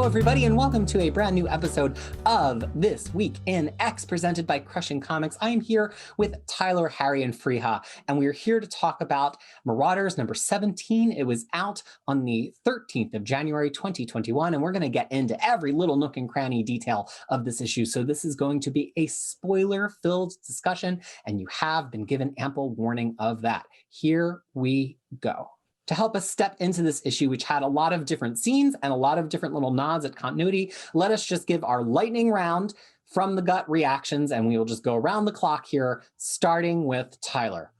everybody, and welcome to a brand new episode of This Week in X, presented by Crushing Comics. I am here with Tyler, Harry, and Fariha, and we're here to talk about Marauders number 17. It was out on the 13th of January, 2021, and we're going to get into every little nook and cranny detail of this issue. So this is going to be a spoiler-filled discussion, and you have been given ample warning of that. Here we go. To help us step into this issue, which had a lot of different scenes and a lot of different little nods at continuity, let us just give our lightning round from the gut reactions, and we will just go around the clock here, starting with Tyler.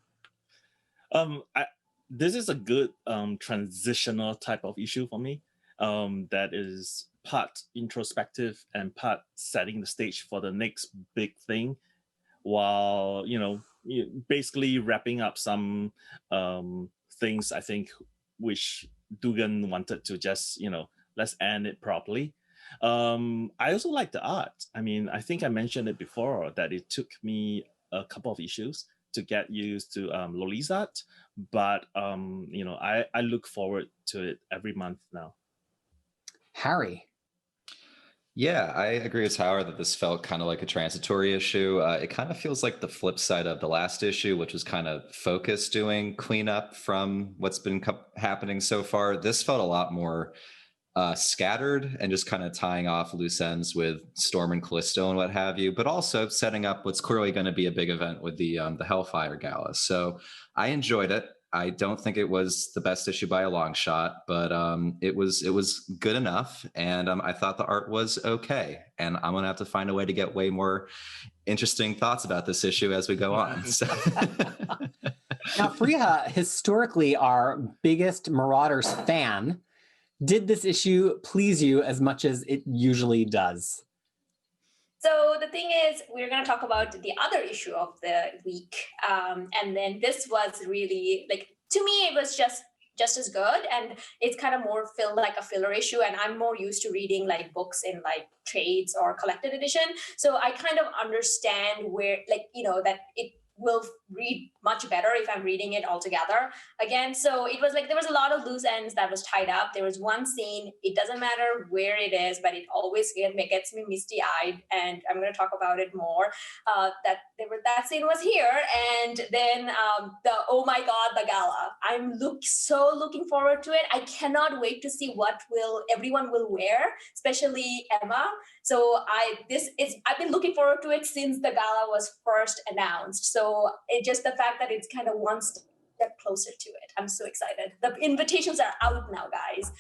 This is a good transitional type of issue for me that is part introspective and part setting the stage for the next big thing, while, basically wrapping up some things I think which Dugan wanted to just, let's end it properly. I also like the art. I mean, I think I mentioned it before that it took me a couple of issues to get used to Loli's art, but I look forward to it every month now. Harry. Yeah, I agree with Howard that this felt kind of like a transitory issue. It kind of feels like the flip side of the last issue, which was kind of Focus doing cleanup from what's been happening so far. This felt a lot more scattered and just kind of tying off loose ends with Storm and Callisto and what have you, but also setting up what's clearly going to be a big event with the Hellfire Gala. So I enjoyed it. I don't think it was the best issue by a long shot, but it was good enough, and I thought the art was okay. And I'm gonna have to find a way to get way more interesting thoughts about this issue as we go on. So. Now, Fariha, historically our biggest Marauders fan, did this issue please you as much as it usually does? So the thing is, we're going to talk about the other issue of the week. And then this was really, to me, it was just as good. And it's kind of more feel like a filler issue. And I'm more used to reading books in trades or collected edition. So I kind of understand where, that it will read much better if I'm reading it all together again. So it was there was a lot of loose ends that was tied up. There was one scene, it doesn't matter where it is, but it always gets me misty-eyed, and I'm going to talk about it more. That scene was here, and then oh my god, the gala. I'm looking forward to it. I cannot wait to see what everyone will wear, especially Emma. So I've been looking forward to it since the gala was first announced. So the fact that it's kind of one step closer to it. I'm so excited. The invitations are out now, guys.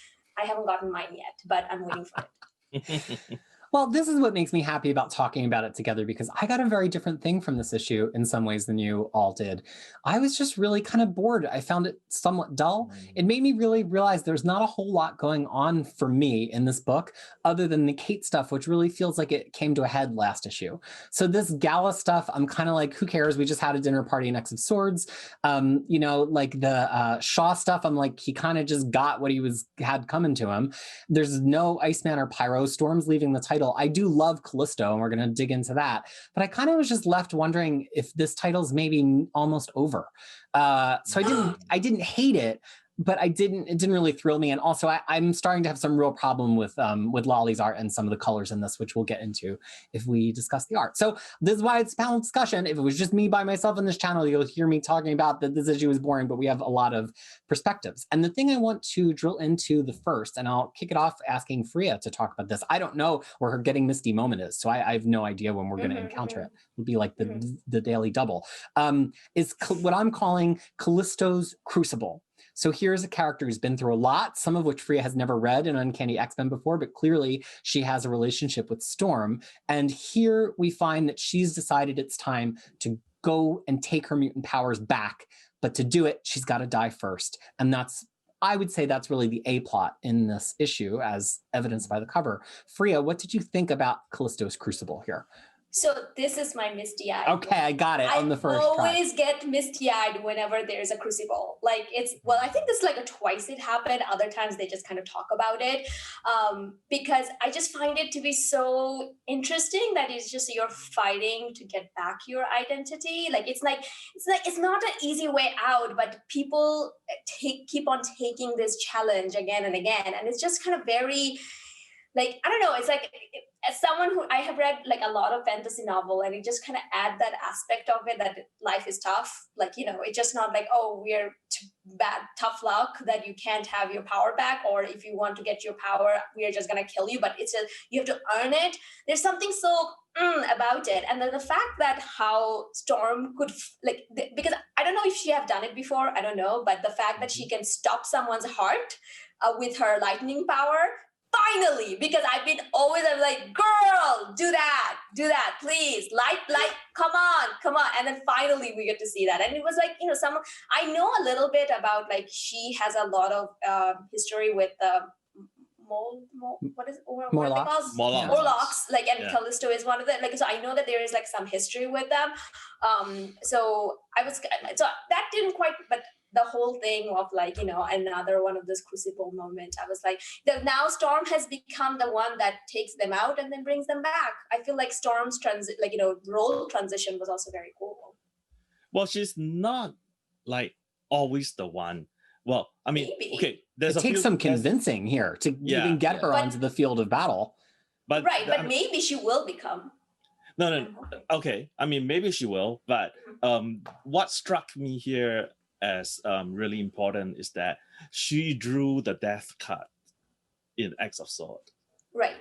I haven't gotten mine yet, but I'm waiting for it. Well, this is what makes me happy about talking about it together, because I got a very different thing from this issue in some ways than you all did. I was just really kind of bored. I found it somewhat dull. It made me really realize there's not a whole lot going on for me in this book other than the Kate stuff, which really feels like it came to a head last issue. So this gala stuff, I'm kind of like, who cares? We just had a dinner party in X of Swords. The Shaw stuff, I'm like, he kind of just got what he had coming to him. There's no Iceman or Pyro. Storm's leaving the title. I do love Callisto, and we're going to dig into that. But I kind of was just left wondering if this title's maybe almost over. So I didn't hate it, but it didn't really thrill me. And also I'm starting to have some real problem with Lolly's art and some of the colors in this, which we'll get into if we discuss the art. So this is why it's panel discussion. If it was just me by myself on this channel, you'll hear me talking about that this issue is boring, but we have a lot of perspectives. And the thing I want to drill into the first, and I'll kick it off asking Fariha to talk about this. I don't know where her getting misty moment is, so I have no idea when we're going to encounter it. It would be like the daily double. Is what I'm calling Callisto's Crucible. So here's a character who's been through a lot, some of which Fariha has never read in Uncanny X-Men before, but clearly she has a relationship with Storm. And here we find that she's decided it's time to go and take her mutant powers back. But to do it, she's got to die first. And I would say that's really the A-plot in this issue, as evidenced by the cover. Fariha, what did you think about Callisto's Crucible here? So this is my misty-eyed. Okay, I got it on the first try. I always get misty-eyed whenever there's a crucible. I think this is twice it happened. Other times they just kind of talk about it. Because I just find it to be so interesting that it's just you're fighting to get back your identity. It's not an easy way out, but people keep on taking this challenge again and again. And it's just kind of very like, I don't know, it's like, as someone who I have read like a lot of fantasy novel, and it just kind of add that aspect of it, that life is tough. Like, it's just not like, oh, we're bad, tough luck that you can't have your power back, or if you want to get your power, we are just gonna kill you. But you have to earn it. There's something so about it. And then the fact that how Storm could because I don't know if she have done it before, I don't know, but the fact that she can stop someone's heart with her lightning power, finally, because I've been always, I'm like, girl, do that, please, light, come on. And then finally we get to see that. And it was like, I know a little bit about, like, she has a lot of history with Morlocks. Morlocks, like, and Callisto is one of them. Like, so I know that there is like some history with them. So that didn't quite, but the whole thing of, like, another one of this crucible moment, I was like, now Storm has become the one that takes them out and then brings them back. I feel like Storm's role transition was also very cool. Well, she's not like always the one. Well, I mean, Maybe. Okay, it takes some convincing here to even get her onto the field of battle. But maybe she will become. No. Okay, I mean, maybe she will. But what struck me here as really important is that she drew the death card in X of Sword. Right.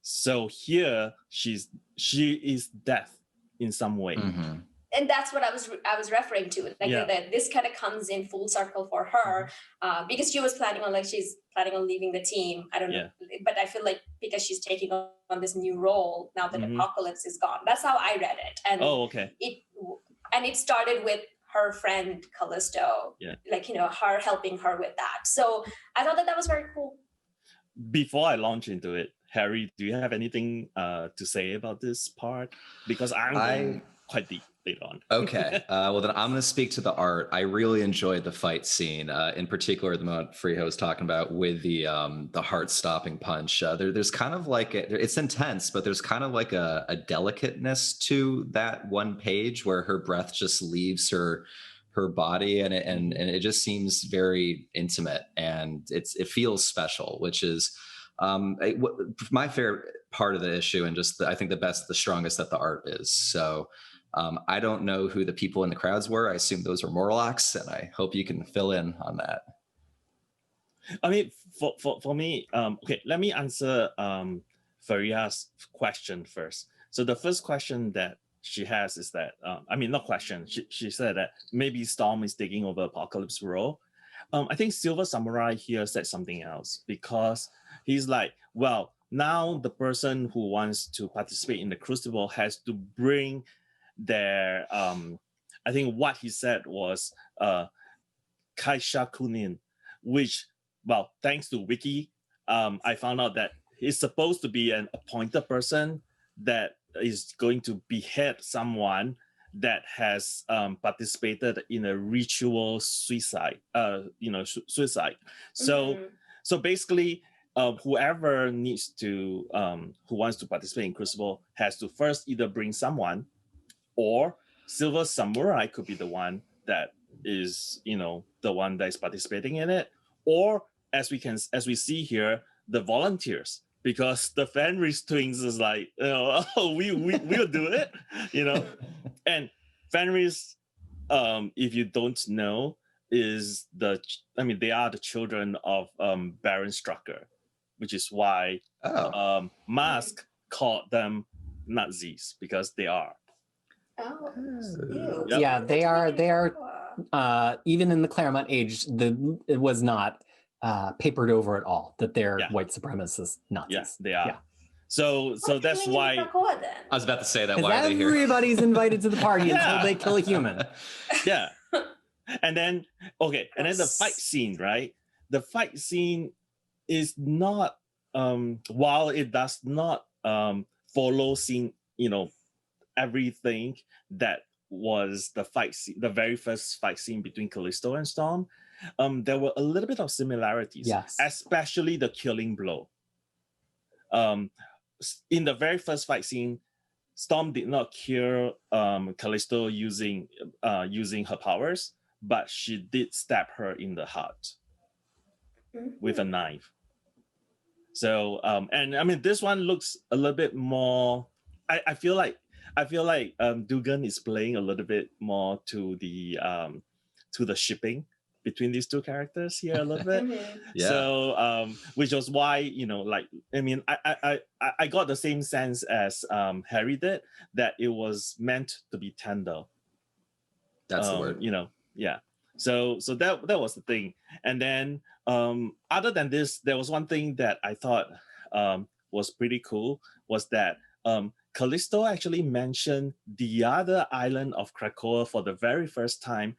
So here she is death in some way. Mm-hmm. And that's what I was referring to. Like, that this kind of comes in full circle for her, because she was she's planning on leaving the team. I don't know, but I feel like because she's taking on this new role now that Apocalypse is gone. That's how I read it. And it started with her friend Callisto, her helping her with that. So I thought that was very cool. Before I launch into it, Harry, do you have anything to say about this part? Because I'm going quite deep later on. Okay. Well, then I'm going to speak to the art. I really enjoyed the fight scene, in particular the moment Fariha was talking about with the heart-stopping punch. There's kind of like it's intense, but there's kind of like a delicateness to that one page where her breath just leaves her body, and it just seems very intimate, and it feels special, which is my favorite part of the issue, and just I think the strongest that the art is. So I don't know who the people in the crowds were. I assume those were Morlocks, and I hope you can fill in on that. I mean, for me, okay, let me answer Fariha's question first. So the first question that she has is that, not question, she said that maybe Storm is taking over Apocalypse's role. I think Silver Samurai here said something else, because he's like, well, now the person who wants to participate in the Crucible has to bring their, I think what he said was Kaisha Kunin, which, well, thanks to Wiki, I found out that he's supposed to be an appointed person that is going to behead someone that has participated in a ritual suicide. So basically, whoever needs to, who wants to participate in Crucible has to first either bring someone, or Silver Samurai could be the one that is, the one that is participating in it, or as we see here, the volunteers, because the Fenris twins is like, we'll do it, and Fenris, if you don't know, is they are the children of Baron Strucker, which is why Mask called them Nazis, because they are. Oh, yep. Yeah, they are. Even in the Claremont age, it was not papered over at all that they're white supremacist Nazis. Yes, they are. Yeah. So that's why I was about to say that. Why are they here? Everybody's invited to the party until they kill a human. Yeah. And then the fight scene, right? The fight scene is not while it does not follow scene, everything that was the fight scene, the very first fight scene between Callisto and Storm, there were a little bit of similarities, especially the killing blow. In the very first fight scene, Storm did not kill Callisto using her powers, but she did stab her in the heart with a knife. So and I mean this one looks a little bit more. I feel like Dugan is playing a little bit more to the shipping between these two characters here a little bit. Yeah. So which was why, you know, like, I mean, I got the same sense as Harry did, that it was meant to be tender. That's the word. You know, yeah. So that was the thing. And then other than this, there was one thing that I thought was pretty cool, was that Callisto actually mentioned the other island of Krakoa for the very first time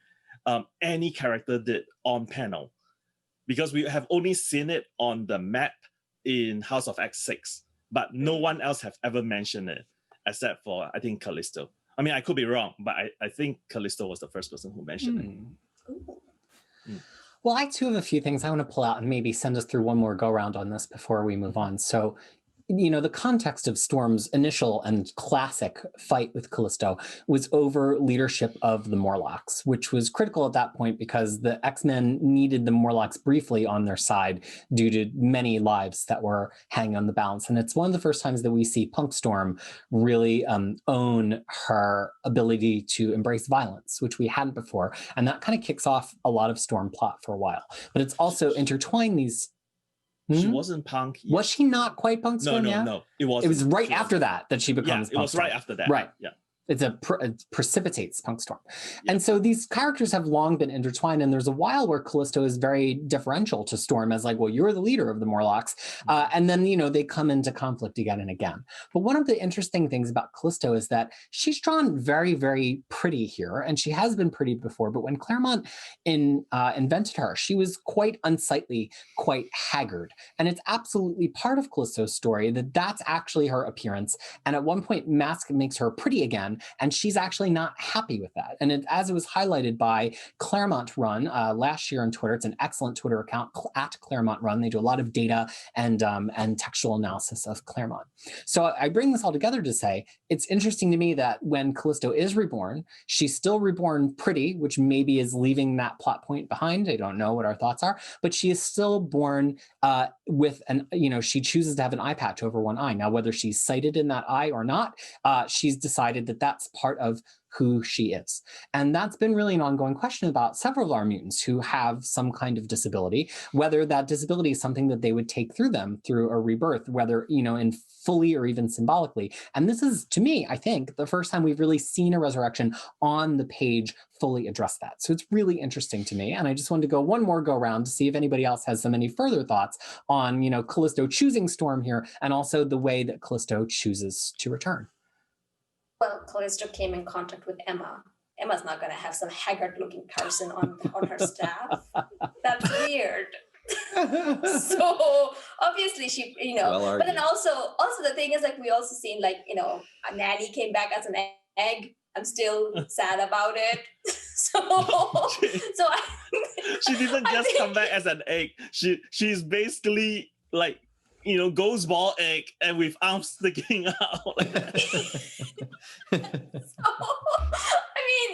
any character did on panel, because we have only seen it on the map in House of X6, but no one else have ever mentioned it except for, I think, Callisto. I mean, I could be wrong, but I think Callisto was the first person who mentioned it. Well, I too have a few things I want to pull out and maybe send us through one more go round on this before we move on. So, you know, the context of Storm's initial and classic fight with Callisto was over leadership of the Morlocks, which was critical at that point because the X-Men needed the Morlocks briefly on their side due to many lives that were hanging on the balance. And it's one of the first times that we see Punk Storm really own her ability to embrace violence, which we hadn't before. And that kind of kicks off a lot of Storm plot for a while. But it's also intertwined these... She wasn't Punk yet. Was she not quite Punk Storm yet? No. It wasn't. It was right after that she becomes Punk It was Storm. right after that. Right. Yeah. It precipitates Punk Storm. Yeah. And so these characters have long been intertwined, and there's a while where Callisto is very differential to Storm as like, well, you're the leader of the Morlocks. And then, you know, they come into conflict again and again. But one of the interesting things about Callisto is that she's drawn very, very pretty here, and she has been pretty before, but when Claremont invented her, she was quite unsightly, quite haggard. And it's absolutely part of Callisto's story that that's actually her appearance. And at one point, Mask makes her pretty again, and she's actually not happy with that. And as it was highlighted by Claremont Run last year on Twitter, it's an excellent Twitter account at Claremont Run. They do a lot of data and textual analysis of Claremont. So I bring this all together to say, it's interesting to me that when Callisto is reborn, she's still reborn pretty, which maybe is leaving that plot point behind. I don't know what our thoughts are, but she is still born with an, you know, she chooses to have an eye patch over one eye. Now, whether she's sighted in that eye or not, she's decided that that's part of who she is. And that's been really an ongoing question about several of our mutants who have some kind of disability, whether that disability is something that they would take through them through a rebirth, whether, you know, in fully or even symbolically. And this is, to me, I think, the first time we've really seen a resurrection on the page fully address that. So it's really interesting to me. And I just wanted to go one more go around to see if anybody else has some any further thoughts on, you know, Callisto choosing Storm here, and also the way that Callisto chooses to return. Well, Callisto came in contact with Emma. Emma's not going to have some haggard-looking person on her staff. That's weird. So obviously she, you know, Well but then argued. also the thing is, like, we also seen, like, you know, a nanny came back as an egg. I'm still sad about it. She didn't just come back as an egg. She's basically like, you know, ghost ball egg and with arms sticking out. I mean,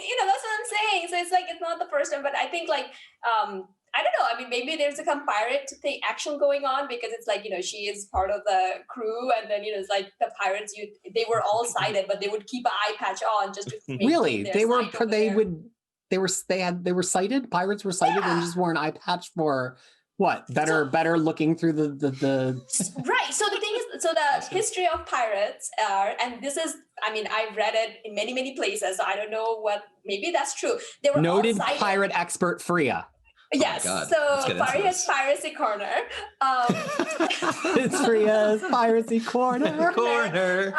you know, that's what I'm saying. So it's like, it's not the first time, but I think, like, I don't know. I mean, maybe there's a pirate thing action going on, because it's like, you know, she is part of the crew, and then, you know, it's like the pirates, they were all sighted, but they would keep an eye patch on just to maintain Really? their They were sight over they there. would they were sighted, pirates were sighted and just wore an eye patch for what? Better looking through the Right. So the thing is, so the history of pirates are, and this is, I mean, I've read it in many, many places, so I don't know what, maybe that's true. They were noted all sighted. pirate expert Fariha. Yes. God. So Let's get into Fariha's this. Piracy Corner. It's Fariha's piracy corner.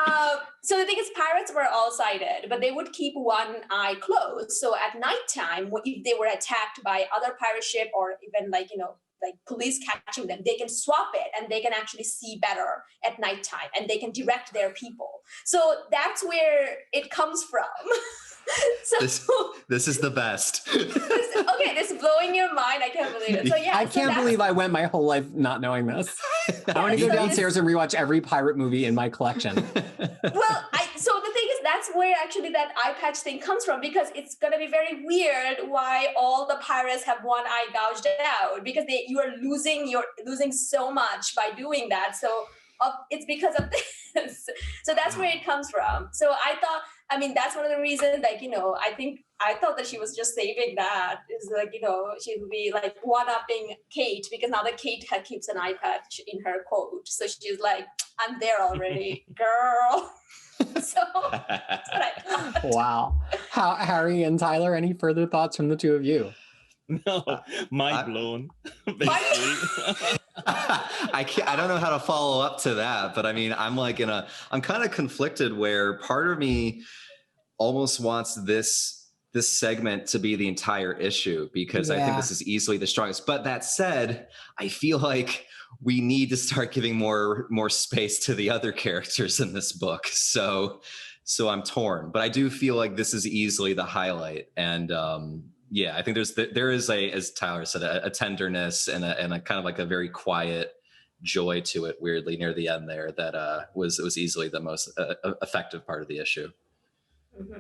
So the thing is, pirates were all sighted, but they would keep one eye closed. So at nighttime, if they were attacked by other pirate ship, or even, like, you know, like police catching them, they can swap it and they can actually see better at nighttime, and they can direct their people. So that's where it comes from. So This is the best. okay, this is blowing your mind. I can't believe it. So yeah, I can't believe I went my whole life not knowing this. I want to go downstairs and rewatch every pirate movie in my collection. Well, so the thing is, that's where actually that eye patch thing comes from, because it's going to be very weird why all the pirates have one eye gouged out, because you are losing so much by doing that. So it's because of this. So that's where it comes from. So I mean, that's one of the reasons, like, I thought that she was just saving that. Is like, she would be like one-upping Kate, because now that Kate keeps an eye patch in her coat. So she's like, I'm there already, girl. So that's what I thought. Wow. Harry and Tyler, any further thoughts from the two of you? No, mind blown. Basically. I don't know how to follow up to that, but I mean, I'm kind of conflicted, where part of me almost wants this segment to be the entire issue, because I think this is easily the strongest. But that said, I feel like we need to start giving more space to the other characters in this book. So I'm torn, but I do feel like this is easily the highlight. And I think there is as Tyler said, a tenderness and a kind of like a very quiet joy to it, weirdly, near the end there, that was easily the most effective part of the issue. Mm-hmm.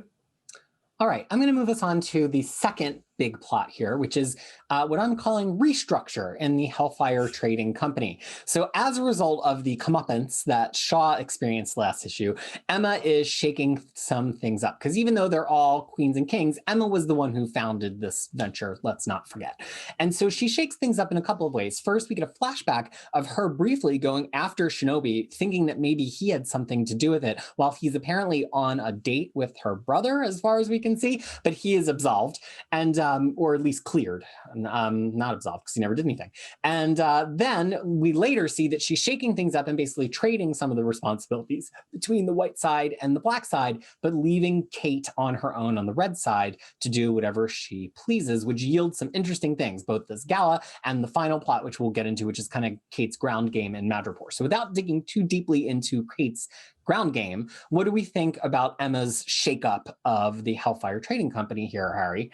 All right, I'm going to move us on to the second big plot here, which is what I'm calling restructure in the Hellfire Trading Company. So as a result of the comeuppance that Shaw experienced last issue, Emma is shaking some things up, because even though they're all queens and kings, Emma was the one who founded this venture, let's not forget. And so she shakes things up in a couple of ways. First, we get a flashback of her briefly going after Shinobi, thinking that maybe he had something to do with it, while he's apparently on a date with her brother, as far as we can see, but he is absolved, and or at least cleared, not absolved because he never did anything. And then we later see that she's shaking things up and basically trading some of the responsibilities between the white side and the black side, but leaving Kate on her own on the red side to do whatever she pleases, which yields some interesting things, both this gala and the final plot, which we'll get into, which is kind of Kate's ground game in Madripoor. So without digging too deeply into Kate's ground game, what do we think about Emma's shakeup of the Hellfire Trading Company here, Harry?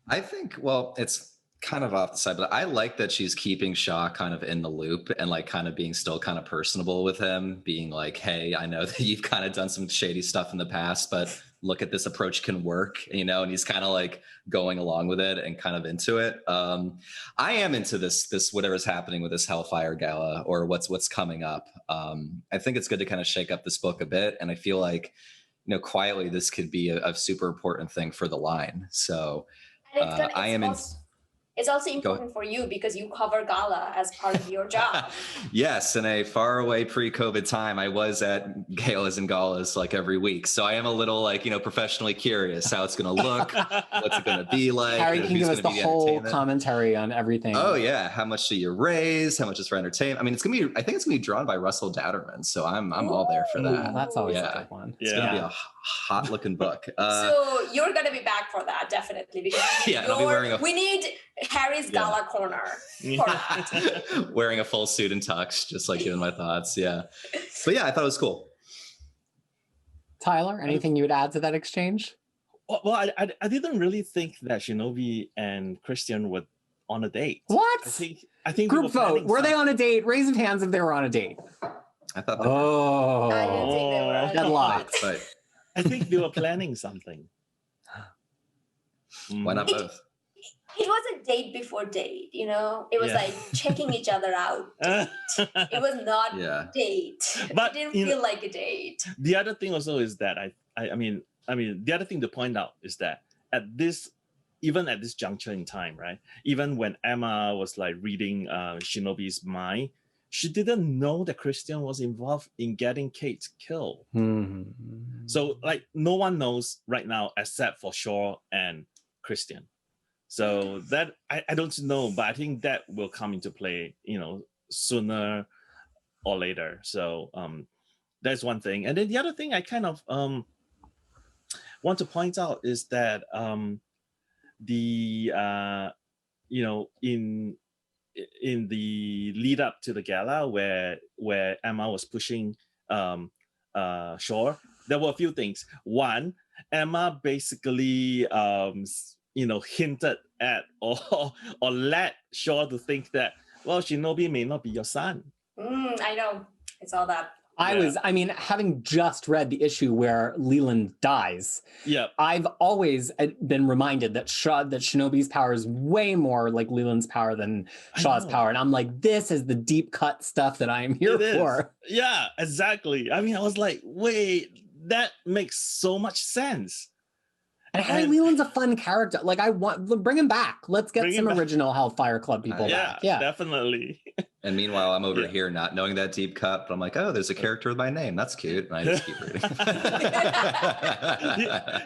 I think, well, it's kind of off the side, but I like that she's keeping Shaw kind of in the loop and like kind of being still kind of personable with him, being like, hey, I know that you've kind of done some shady stuff in the past, but look at this approach can work, and he's kind of like going along with it and kind of into it. I am into this whatever's happening with this Hellfire Gala or what's coming up. I think it's good to kind of shake up this book a bit. And I feel like, quietly, this could be a super important thing for the line. So it's also important for you because you cover Gala as part of your job. Yes, in a faraway pre-COVID time, I was at galas and galas like every week. So I am a little like, professionally curious how it's going to look, what's it going to be like. Harry can give us the whole commentary on everything. Oh yeah, how much do you raise? How much is for entertainment? I mean, I think it's going to be drawn by Russell Datterman, so I'm all there for that. That's always a good one. It's going to be a hot looking book. So you're going to be back for that, definitely, because I'll be wearing we need Harry's Gala corner for that. Wearing a full suit and tux, just like giving my thoughts. Yeah. But yeah, I thought it was cool. Tyler, anything you would add to that exchange? Well, I didn't really think that Shinobi and Christian were on a date. What? I think group vote. Were they on a date? Raise of hands if they were on a date. I thought I didn't think they were. Deadlocked. But I think they were planning something. Why not both? It was a date before date, It was like checking each other out. It was not a date. But it didn't feel like a date. The other thing also is that I mean, the other thing to point out is that even at this juncture in time, right? Even when Emma was like reading Shinobi's mind, she didn't know that Christian was involved in getting Kate killed. Mm-hmm. So like no one knows right now except for Shaw and Christian. So that I don't know, but I think that will come into play, sooner or later. So that's one thing. And then the other thing I kind of want to point out is that in the lead up to the gala where Emma was pushing Shaw, there were a few things. One, Emma basically hinted at or led Shaw to think that, well, Shinobi may not be your son. I know. I saw that. I mean, having just read the issue where Leland dies, I've always been reminded that Shinobi's power is way more like Leland's power than Shaw's power. And I'm like, this is the deep cut stuff that I am here for. Yeah, exactly. I mean, I was like, wait, that makes so much sense. And Harry Leland's a fun character. Like, bring him back. Let's get some original Hellfire Club people back. Yeah, definitely. And meanwhile, I'm over here not knowing that deep cut, but I'm like, oh, there's a character with my name. That's cute. And I just keep reading.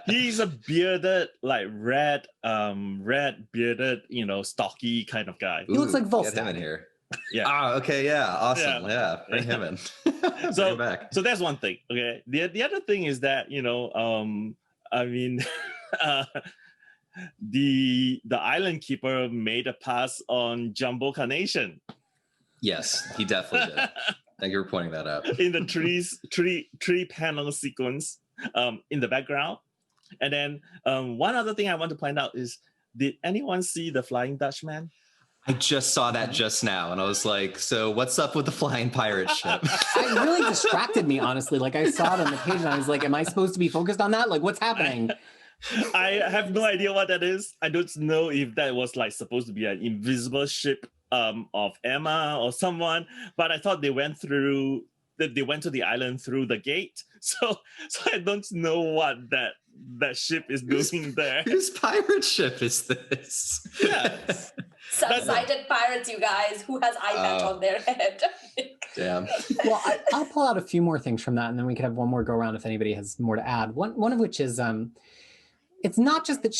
He's a bearded, like red bearded, stocky kind of guy. He looks like Volstagg. Get him in here. Yeah. Ah, okay, yeah, awesome. Yeah, bring him in. So him back. So that's one thing. Okay. The other thing is that I mean, the island keeper made a pass on Jumbo Carnation. Yes, he definitely did. Thank you for pointing that out. In the tree panel sequence in the background. And then one other thing I want to point out is, did anyone see the Flying Dutchman? I just saw that just now, and I was like, so what's up with the flying pirate ship? It really distracted me, honestly. Like, I saw it on the page, and I was like, am I supposed to be focused on that? Like, what's happening? I have no idea what that is. I don't know if that was like supposed to be an invisible ship of Emma or someone, but I thought they went to the island through the gate. So I don't know what that ship is doing there. Whose pirate ship is this? Yeah. Subsided pirates, you guys, who has eye patch on their head. Damn. Well, I'll pull out a few more things from that, and then we could have one more go around if anybody has more to add. One of which is it's not just that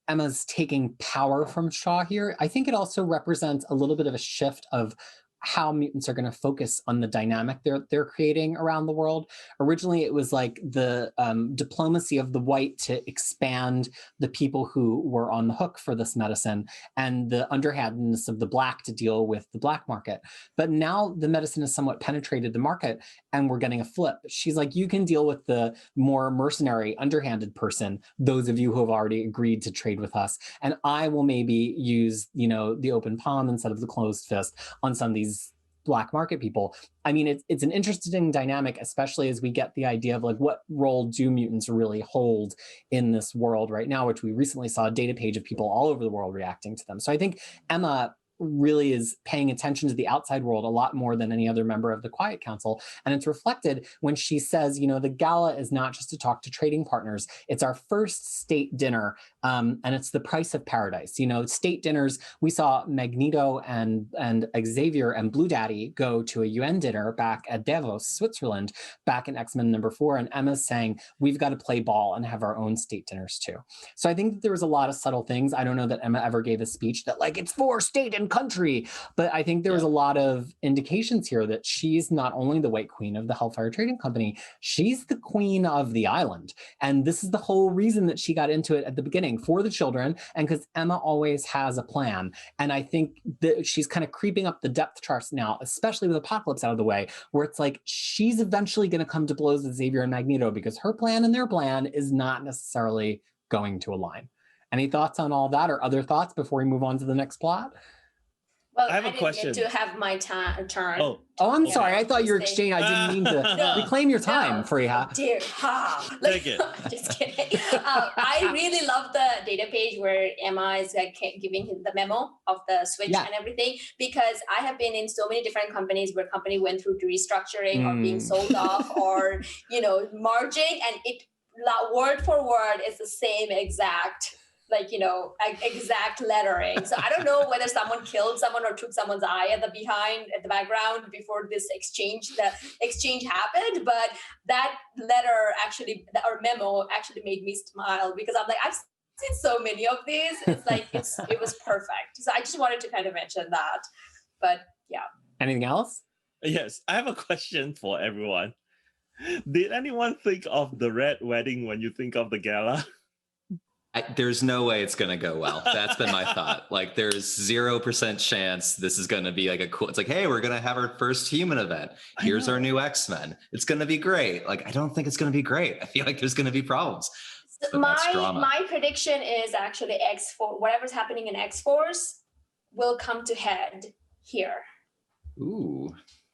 Emma's taking power from Shaw here. I think it also represents a little bit of a shift of how mutants are going to focus on the dynamic they're creating around the world. Originally, it was like the diplomacy of the white to expand the people who were on the hook for this medicine, and the underhandedness of the black to deal with the black market. But now the medicine has somewhat penetrated the market, and we're getting a flip. She's like, you can deal with the more mercenary, underhanded person, those of you who have already agreed to trade with us, and I will maybe use, the open palm instead of the closed fist on some of these black market people. I mean, it's an interesting dynamic, especially as we get the idea of like, what role do mutants really hold in this world right now, which we recently saw a data page of people all over the world reacting to them. So I think Emma really is paying attention to the outside world a lot more than any other member of the Quiet Council. And it's reflected when she says, the gala is not just to talk to trading partners. It's our first state dinner, and it's the price of paradise. State dinners, we saw Magneto and Xavier and Blue Daddy go to a UN dinner back at Davos, Switzerland, back in X-Men #4. And Emma's saying, we've got to play ball and have our own state dinners too. So I think that there was a lot of subtle things. I don't know that Emma ever gave a speech that like, it's for state and country, but I think there was a lot of indications here that she's not only the White Queen of the Hellfire Trading Company, she's the queen of the island. And this is the whole reason that she got into it at the beginning, for the children, and because Emma always has a plan. And I think that she's kind of creeping up the depth charts now, especially with Apocalypse out of the way, where it's like she's eventually going to come to blows with Xavier and Magneto because her plan and their plan is not necessarily going to align. Any thoughts on all that, or other thoughts before we move on to the next plot? Well, I have a didn't question. get to have my turn. Oh, I'm sorry. I thought you were exchanging. I didn't mean to reclaim your time, Fariha. Dear, Take it. Just kidding. I really love the data page where Emma is giving him the memo of the switch and everything, because I have been in so many different companies where company went through restructuring or being sold off or merging, and it word for word is the same exact. Exact lettering. So I don't know whether someone killed someone or took someone's eye at the background before the exchange happened. But that letter or memo actually made me smile, because I'm like, I've seen so many of these. It's like, it was perfect. So I just wanted to kind of mention that. But yeah. Anything else? Yes, I have a question for everyone. Did anyone think of the red wedding when you think of the gala? There's no way it's going to go well. That's been my thought. Like, there's 0% chance this is going to be like it's like, hey, we're going to have our first human event. Here's our new X-Men. It's going to be great. Like, I don't think it's going to be great. I feel like there's going to be problems. So my prediction is actually X-Force, whatever's happening in X-Force will come to head here. Ooh.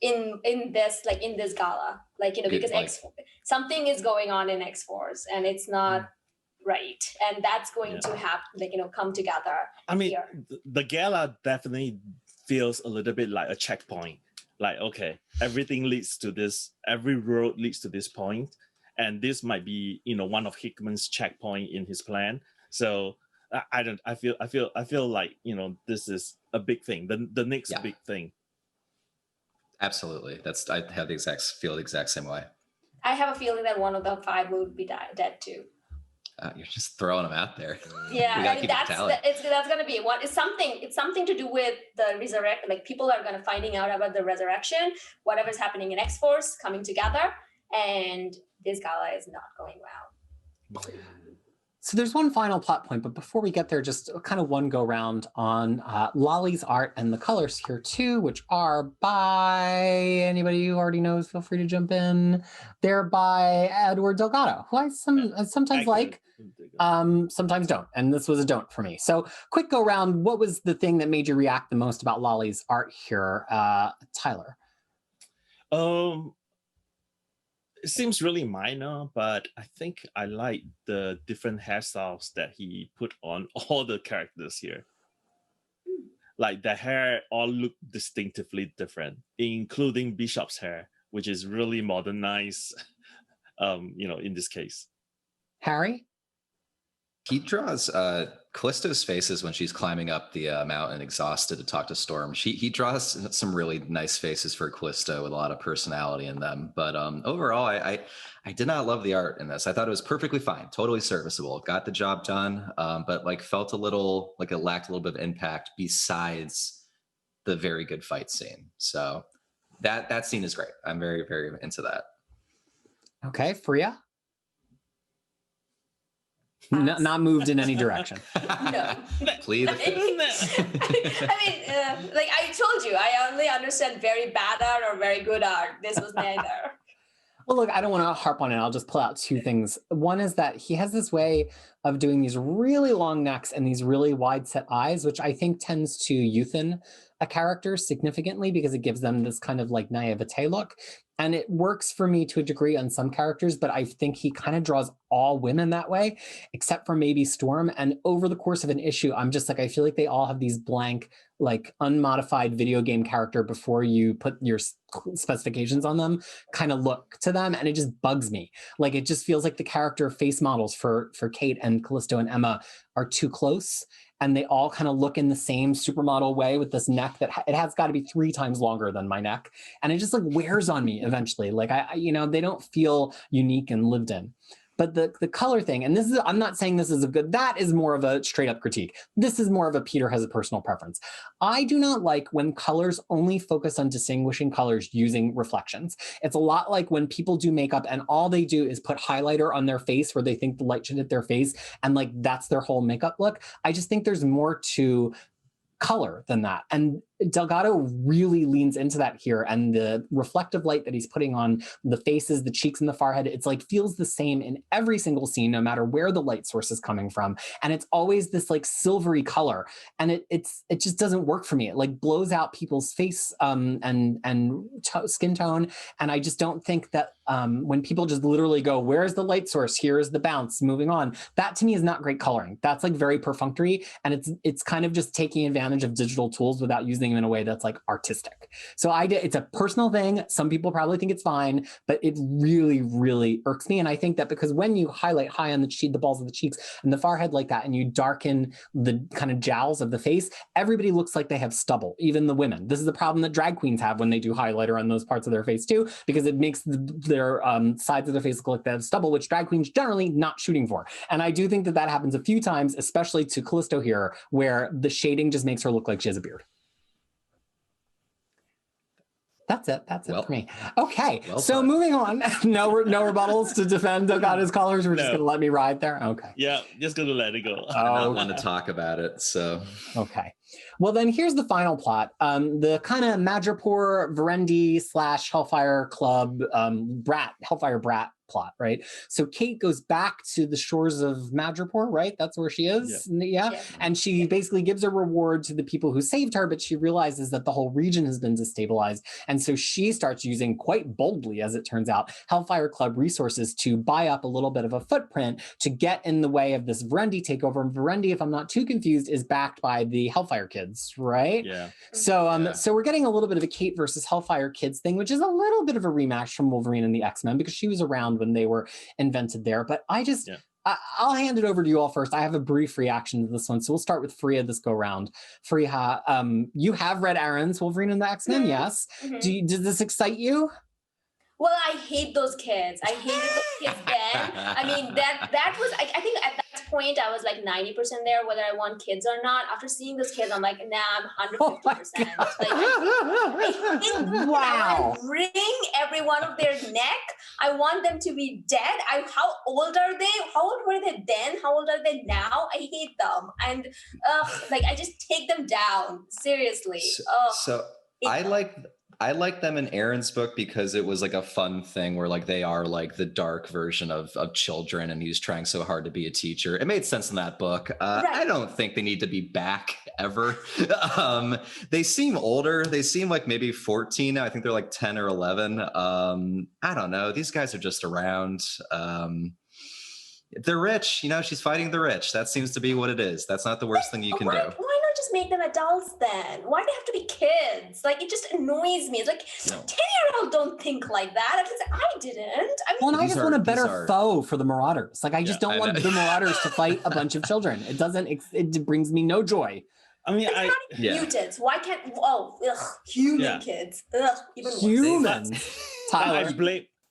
in this gala, like, because something is going on in X-Force and it's not right, and that's going to have come together. I mean, here. the gala definitely feels a little bit like a checkpoint. Like, okay, everything leads to this, every road leads to this point, and this might be one of Hickman's checkpoint in his plan. So I feel like this is a big thing, the next big thing. Absolutely, I have feel the exact same way. I have a feeling that one of the 5 would be dead too. You're just throwing them out there. Yeah, that's gonna be what is something. It's something to do with the resurrect. Like, people are gonna finding out about the resurrection, whatever's happening in X-Force coming together, and this gala is not going well. So there's one final plot point, but before we get there, just kind of one go round on Lolly's art and the colors here too, which are by anybody who already knows, feel free to jump in. They're by Edward Delgado, who I sometimes like, sometimes don't. And this was a don't for me. So quick go round. What was the thing that made you react the most about Lolly's art here, Tyler? It seems really minor, but I think I like the different hairstyles that he put on all the characters here. Like, the hair all look distinctively different, including Bishop's hair, which is really modernized, in this case. Harry? He draws Callisto's faces when she's climbing up the mountain exhausted to talk to Storm. He draws some really nice faces for Callisto with a lot of personality in them. But overall, I did not love the art in this. I thought it was perfectly fine, totally serviceable. Got the job done, but felt a little like it lacked a little bit of impact besides the very good fight scene. So that scene is great. I'm very, very into that. Okay, Fariha? Not moved in any direction. No. Plead the I mean, like I told you, I only understand very bad art or very good art. This was neither. Well, look, I don't want to harp on it. I'll just pull out 2 things. One is that he has this way of doing these really long necks and these really wide set eyes, which I think tends to youthen a character significantly because it gives them this kind of like naivete look. And it works for me to a degree on some characters, but I think he kind of draws all women that way, except for maybe Storm. And over the course of an issue, I'm just like, I feel like they all have these blank, like unmodified video game character before you put your specifications on them kind of look to them. And it just bugs me. Like, it just feels like the character face models for Kate and Callisto and Emma are too close. And they all kind of look in the same supermodel way with this neck that it has got to be 3 times longer than my neck. And it just like wears on me eventually. Like they don't feel unique and lived in. But the color thing, and I'm not saying this is a good, that is more of a straight up critique. This is more of a Peter has a personal preference. I do not like when colors only focus on distinguishing colors using reflections. It's a lot like when people do makeup and all they do is put highlighter on their face where they think the light should hit their face and like that's their whole makeup look. I just think there's more to color than that. And Delgado really leans into that here, and the reflective light that he's putting on the faces, the cheeks, and the forehead, it's like feels the same in every single scene, no matter where the light source is coming from. And it's always this like silvery color, and it just doesn't work for me. It like blows out people's face and skin tone, and I just don't think that when people just literally go, "Where's the light source? Here is the bounce." Moving on, that to me is not great coloring. That's like very perfunctory, and it's kind of just taking advantage of digital tools without using them in a way that's like artistic. So it's a personal thing. Some people probably think it's fine, but it really, really irks me. And I think that because when you highlight high on the balls of the cheeks and the forehead like that, and you darken the kind of jowls of the face, everybody looks like they have stubble, even the women. This is the problem that drag queens have when they do highlighter on those parts of their face too, because it makes their sides of their face look like they have stubble, which drag queens generally not shooting for. And I do think that happens a few times, especially to Callisto here, where the shading just makes her look like she has a beard. That's it for me. Okay, so moving on. No rebuttals to defend Delgado's colors. We're just going to let me ride there? Okay. Yeah, just going to let it go. I don't want to talk about it, so. Okay. Well, then here's the final plot. The kind of Madripoor, Verendi / Hellfire Club Hellfire Brat plot, right? So Kate goes back to the shores of Madripoor, right? That's where she is. Yeah. And she basically gives a reward to the people who saved her, but she realizes that the whole region has been destabilized. And so she starts using, quite boldly, as it turns out, Hellfire Club resources to buy up a little bit of a footprint to get in the way of this Verendi takeover. And Verendi, if I'm not too confused, is backed by the Hellfire Kids, right? Yeah. So so we're getting a little bit of a Kate versus Hellfire Kids thing, which is a little bit of a rematch from Wolverine and the X-Men, because she was around when they were invented there. But I'll hand it over to you all first. I have a brief reaction to this one. So we'll start with Fariha this go round. Fariha, you have read Aaron's Wolverine and the X-Men, yes? Does this excite you? Well, I hate those kids. I hated those kids then. I mean, that was, I think at that point, I was like 90% there, whether I want kids or not. After seeing those kids, I'm like, nah, I'm 150%. I want to wring every one of their neck. I want them to be dead. How old are they? How old were they then? How old are they now? I hate them. And I just take them down. Seriously. So I like them in Aaron's book because it was like a fun thing where like they are like the dark version of children, and he's trying so hard to be a teacher. It made sense in that book. I don't think they need to be back ever. They seem older. They seem like maybe 14 now. I think they're like 10 or 11. I don't know. These guys are just around. They're rich. She's fighting the rich. That seems to be what it is. That's not the worst thing you can do. Why not just make them adults then? Why do they have to be kids? Like, it just annoys me. It's like, 10-year-olds don't think like that. At least I didn't. I just want a better foe for the Marauders. Like, I just don't want the Marauders to fight a bunch of children. It brings me no joy. I mean, mutants. Why can't, human kids. Even worse. Humans. Tyler.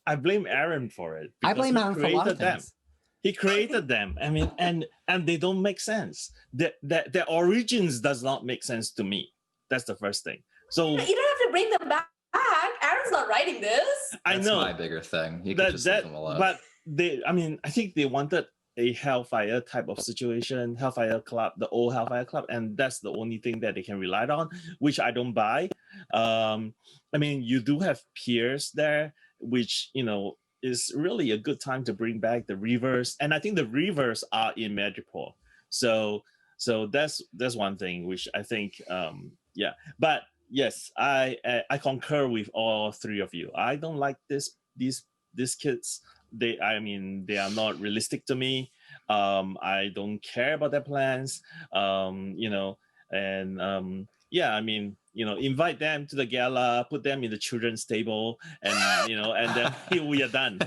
I blame Aaron for it. I blame Aaron for a lot of things. He created them. I mean, and they don't make sense. Their origins does not make sense to me. That's the first thing. So you don't have to bring them back. Aaron's not writing this. I know. That's my bigger thing. You can just leave them alone. But I think they wanted a Hellfire type of situation, Hellfire Club, the old Hellfire Club, and that's the only thing that they can rely on, which I don't buy. I mean, you do have peers there, which is really a good time to bring back the Reavers, and I think the Reavers are in Madripoor. So that's one thing which I think But yes, I concur with all three of you. I don't like these kids. They are not realistic to me. I don't care about their plans. Invite them to the gala, put them in the children's table, and and then we are done.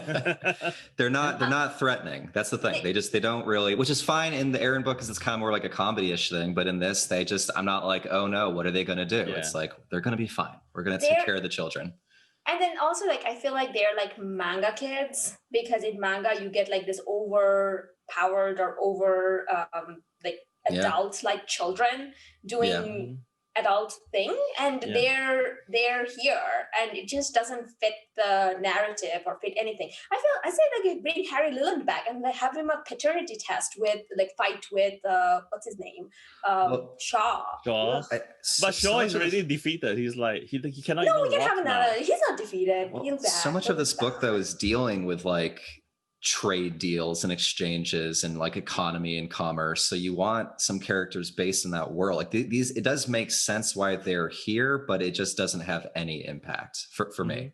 They're not threatening. That's the thing. They don't really, which is fine in the Aaron book because it's kind of more like a comedy-ish thing. But in this, I'm not like, oh no, what are they going to do? Yeah. It's like, they're going to be fine. We're going to take care of the children. And then also, I feel like they're like manga kids, because in manga you get like this overpowered or adults like children doing adult thing, and they're here, and it just doesn't fit the narrative or fit anything. I say like bring Harry Leland back and have him a paternity test with fight with what's his name, Shaw. But Shaw is already defeated. He's like he cannot. No, we even can have another. now. He's not defeated. He'll back. So much of this book though is dealing with like trade deals and exchanges and like economy and commerce. So you want some characters based in that world. Like these, it does make sense why they're here, but it just doesn't have any impact for me.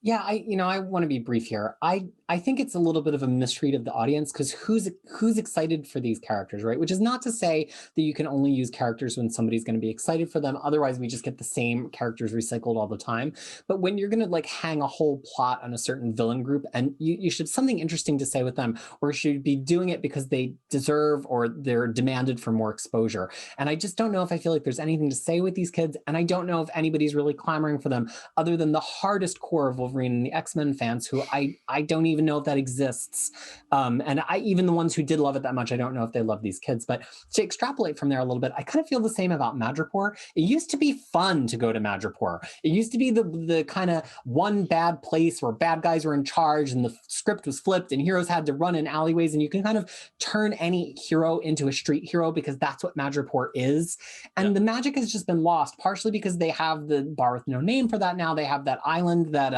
Yeah, I want to be brief here. I think it's a little bit of a misread of the audience, because who's excited for these characters, right? Which is not to say that you can only use characters when somebody's going to be excited for them. Otherwise, we just get the same characters recycled all the time. But when you're going to hang a whole plot on a certain villain group, and you should have something interesting to say with them, or you should be doing it because they deserve or they're demanded for more exposure. And I just don't know if I feel like there's anything to say with these kids, and I don't know if anybody's really clamoring for them other than the hardest core of Wolverine and the X-Men fans, who I don't even know if that exists. And even the ones who did love it that much, I don't know if they love these kids. But to extrapolate from there a little bit, I kind of feel the same about Madripoor. It used to be fun to go to Madripoor. It used to be the kind of one bad place where bad guys were in charge and the script was flipped and heroes had to run in alleyways, and you can kind of turn any hero into a street hero because that's what Madripoor is. And the magic has just been lost, partially because they have the bar with no name for that now. They have that island that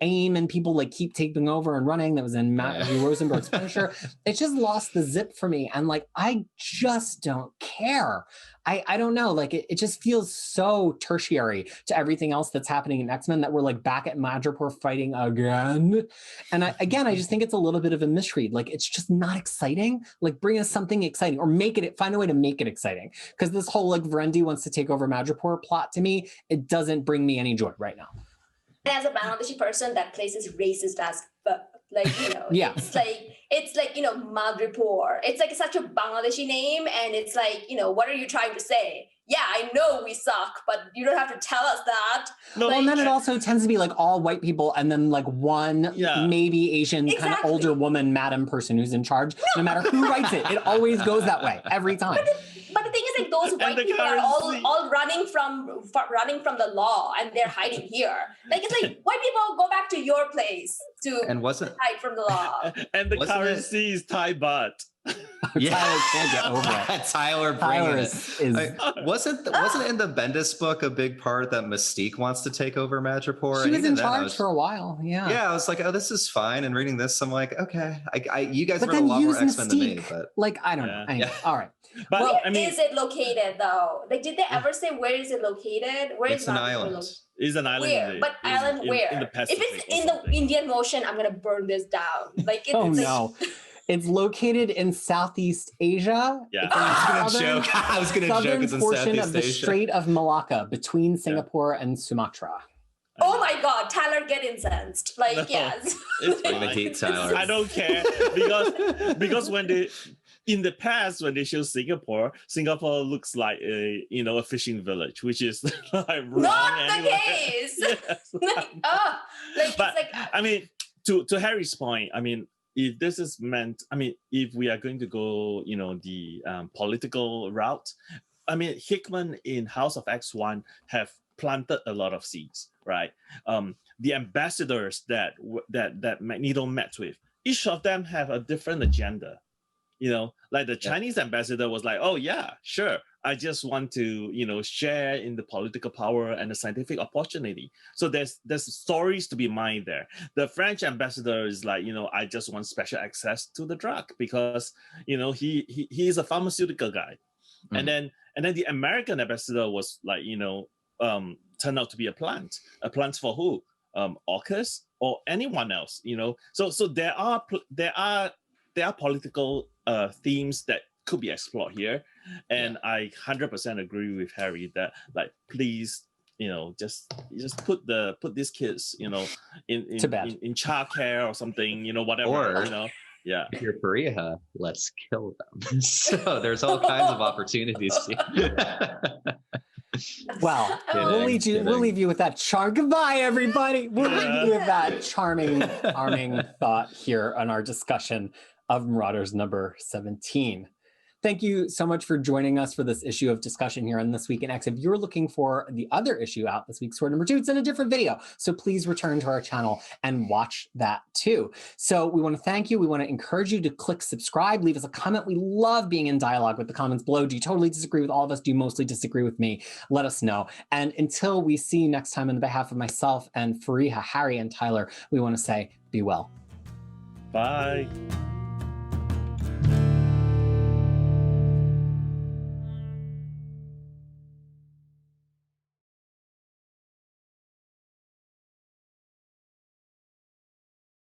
AIM and people keep taking over and running, that was in Matthew Rosenberg's Punisher. It just lost the zip for me. And like, I just don't care. I don't know, like it just feels so tertiary to everything else that's happening in X-Men that we're like back at Madripoor fighting again. And I just think it's a little bit of a misread. Like, it's just not exciting. Like, bring us something exciting or find a way to make it exciting. Because this whole like Verendi wants to take over Madripoor plot, to me, it doesn't bring me any joy right now. And as a Bangladeshi person, that place is racist as fuck. Like, Yeah. it's like, Madripoor. It's like such a Bangladeshi name. And it's like, what are you trying to say? Yeah, I know we suck, but you don't have to tell us that. No, Well, and then it also tends to be like all white people and then like one maybe Asian kind of older woman, madam person who's in charge. No matter who writes it, it always goes that way every time. But the thing is, like, those white people are all running from the law, and they're hiding here. Like, it's like white people, go back to your place to hide from the law. And the currency is Thai baht. Tyler can't get over it. Tyler bringing it. Wasn't it in the Bendis book a big part that Mystique wants to take over Madripoor? She was in charge for a while. Yeah. Yeah, I was like, oh, this is fine. And reading this, I'm like, okay, you guys read a lot more X-Men than me, but like, I don't know. Anyway, all right. But where is it located, though? Like, did they ever say where is it located? Where it's is an island. It's an island. Where? But island where? In the Pacific. If it's in the Indian Ocean, I'm gonna burn this down. Like, it's no. It's located in Southeast Asia. Yeah. I was gonna joke. It's in portion Southeast of the Asia. Strait of Malacca between Singapore and Sumatra. Oh my God, Tyler, get incensed. Like, No, yes. It's Bring the fine. heat, Tyler. I don't care because when in the past when they show Singapore looks like a fishing village, which is like wrong. Not the anyway. case. Yes. But I mean, to Harry's point, I mean, if this is meant, I mean, if we are going to go, the political route, I mean, Hickman in House of X1 have planted a lot of seeds, right? The ambassadors that Magneto met with, each of them have a different agenda. Like the Chinese ambassador was like, oh yeah, sure. I just want to, share in the political power and the scientific opportunity. So there's stories to be mined there. The French ambassador is like, I just want special access to the drug because, he is a pharmaceutical guy. And then the American ambassador was like, turned out to be a plant for who? AUKUS or anyone else, So there are political themes that could be explored here, and I 100% agree with Harry that, like, please, just put these kids, in childcare or something, whatever, Or, yeah. If you're Fariha, let's kill them. So there's all kinds of opportunities. Well, we'll leave you with that charm. Goodbye, everybody. We'll leave you with that charming thought here on our discussion of Marauders number 17. Thank you so much for joining us for this issue of discussion here on This Week in X. If you're looking for the other issue out this week, Sword number 2, it's in a different video. So please return to our channel and watch that too. So we want to thank you. We want to encourage you to click subscribe, leave us a comment. We love being in dialogue with the comments below. Do you totally disagree with all of us? Do you mostly disagree with me? Let us know. And until we see you next time, on the behalf of myself and Fariha, Harry, and Tyler, we want to say, be well. Bye.